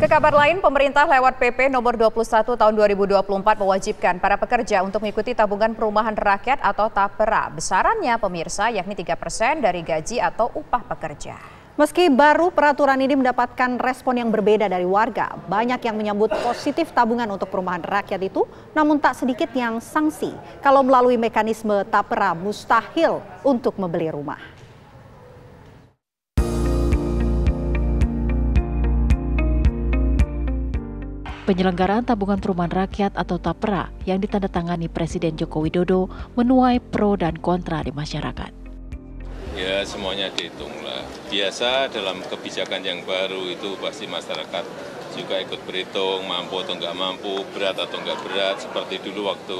Ke kabar lain, pemerintah lewat PP nomor 21 tahun 2024 mewajibkan para pekerja untuk mengikuti tabungan perumahan rakyat atau TAPERA. Besarannya pemirsa yakni 3% dari gaji atau upah pekerja. Meski baru, peraturan ini mendapatkan respon yang berbeda dari warga. Banyak yang menyambut positif tabungan untuk perumahan rakyat itu, namun tak sedikit yang sanksi. Kalau melalui mekanisme TAPERA mustahil untuk membeli rumah. Penyelenggaraan tabungan perumahan rakyat atau TAPERA yang ditandatangani Presiden Joko Widodo menuai pro dan kontra di masyarakat. Ya, semuanya dihitunglah. Biasa dalam kebijakan yang baru itu pasti masyarakat juga ikut berhitung, mampu atau nggak mampu, berat atau nggak berat. Seperti dulu waktu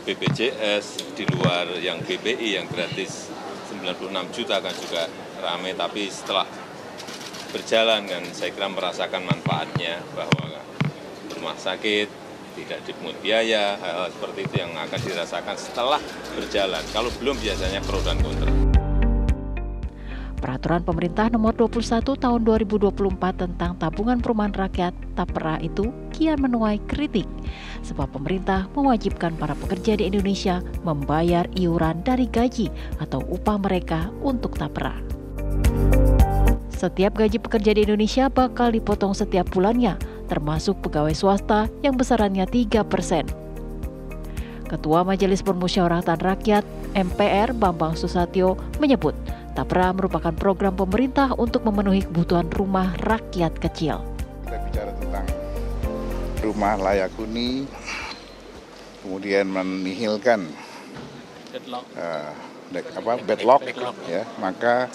BPJS di luar yang BPI yang gratis 96 juta kan juga ramai, tapi setelah berjalan kan saya kira merasakan manfaatnya bahwa rumah sakit tidak dipungut biaya, hal-hal seperti itu yang akan dirasakan setelah berjalan. Kalau belum biasanya pro dan kontra. Peraturan pemerintah nomor 21 tahun 2024 tentang tabungan perumahan rakyat TAPERA itu kian menuai kritik sebab pemerintah mewajibkan para pekerja di Indonesia membayar iuran dari gaji atau upah mereka untuk TAPERA. Setiap gaji pekerja di Indonesia bakal dipotong setiap bulannya, termasuk pegawai swasta yang besarannya 3%. Ketua Majelis Permusyawaratan Rakyat MPR Bambang Susatyo menyebut TAPERA merupakan program pemerintah untuk memenuhi kebutuhan rumah rakyat kecil. Kita bicara tentang rumah layak huni, kemudian menihilkan backlog, ya, maka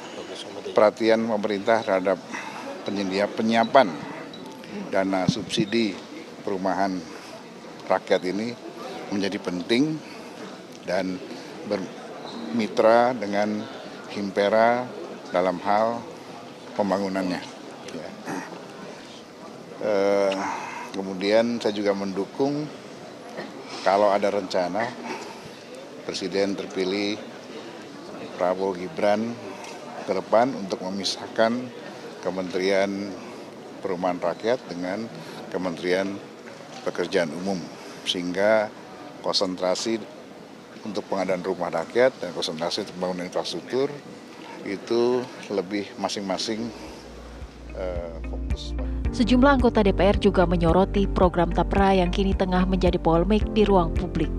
perhatian pemerintah terhadap penyiapan dana subsidi perumahan rakyat ini menjadi penting dan bermitra dengan Himpera dalam hal pembangunannya. Ya. Kemudian saya juga mendukung kalau ada rencana Presiden terpilih Prabowo Gibran ke depan untuk memisahkan Kementerian Perumahan Rakyat dengan Kementerian Pekerjaan Umum, sehingga konsentrasi untuk pengadaan rumah rakyat dan konsentrasi untuk pembangunan infrastruktur itu lebih masing-masing fokus. Sejumlah anggota DPR juga menyoroti program TAPERA yang kini tengah menjadi polemik di ruang publik.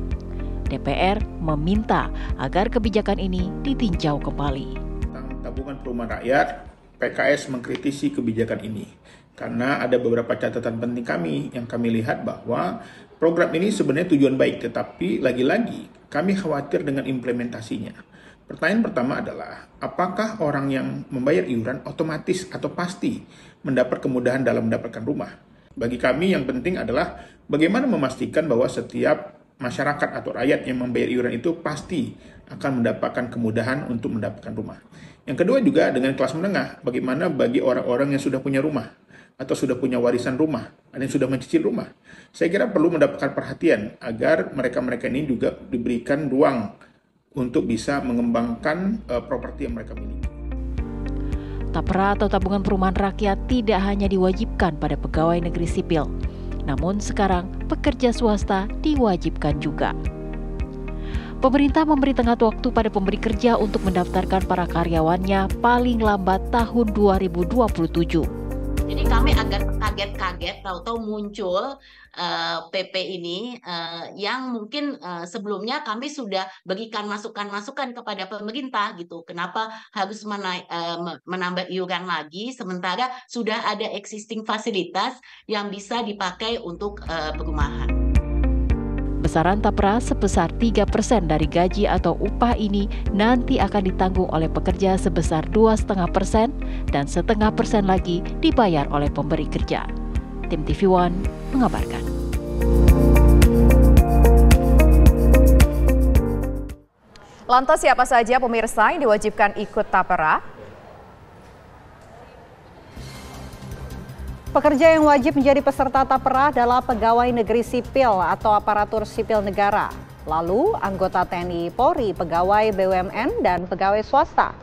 DPR meminta agar kebijakan ini ditinjau kembali. Tabungan perumahan rakyat, PKS mengkritisi kebijakan ini karena ada beberapa catatan penting kami yang kami lihat bahwa program ini sebenarnya tujuan baik, tetapi lagi-lagi kami khawatir dengan implementasinya. Pertanyaan pertama adalah, apakah orang yang membayar iuran otomatis atau pasti mendapat kemudahan dalam mendapatkan rumah? Bagi kami yang penting adalah bagaimana memastikan bahwa setiap masyarakat atau rakyat yang membayar iuran itu pasti akan mendapatkan kemudahan untuk mendapatkan rumah. Yang kedua juga dengan kelas menengah, bagaimana bagi orang-orang yang sudah punya rumah atau sudah punya warisan rumah, ada yang sudah mencicil rumah. Saya kira perlu mendapatkan perhatian agar mereka-mereka ini juga diberikan ruang untuk bisa mengembangkan properti yang mereka miliki. TAPERA atau tabungan perumahan rakyat tidak hanya diwajibkan pada pegawai negeri sipil, namun sekarang pekerja swasta diwajibkan juga. Pemerintah memberi tenggat waktu pada pemberi kerja untuk mendaftarkan para karyawannya paling lambat tahun 2027. Jadi kami agak kaget-kaget tahu-tahu muncul PP ini yang mungkin sebelumnya kami sudah berikan masukan-masukan kepada pemerintah gitu. Kenapa harus menambah iuran lagi sementara sudah ada existing fasilitas yang bisa dipakai untuk perumahan. Besaran TAPERA sebesar 3% dari gaji atau upah ini nanti akan ditanggung oleh pekerja sebesar 2,5% dan 0,5% lagi dibayar oleh pemberi kerja. Tim TV One mengabarkan. Lantas siapa saja pemirsa yang diwajibkan ikut TAPERA? Pekerja yang wajib menjadi peserta TAPERA adalah pegawai negeri sipil atau aparatur sipil negara. Lalu anggota TNI Polri, pegawai BUMN, dan pegawai swasta.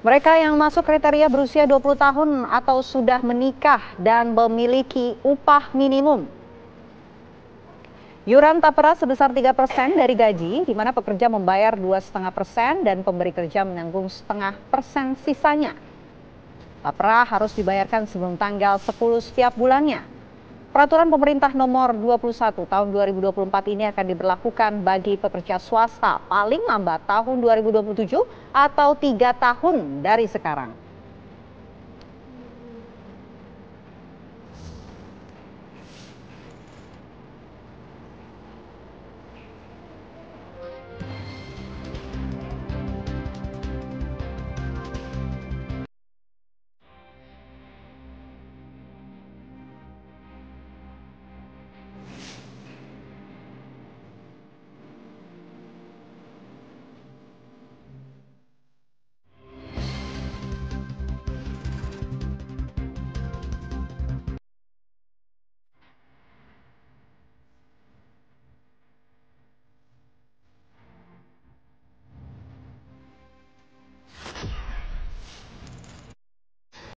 Mereka yang masuk kriteria berusia 20 tahun atau sudah menikah dan memiliki upah minimum. Iuran tapera sebesar 3% dari gaji, di mana pekerja membayar 2,5% dan pemberi kerja menanggung 0,5% sisanya. Tapera harus dibayarkan sebelum tanggal 10 setiap bulannya. Peraturan pemerintah nomor 21 tahun 2024 ini akan diberlakukan bagi pekerja swasta paling lambat tahun 2027 atau 3 tahun dari sekarang.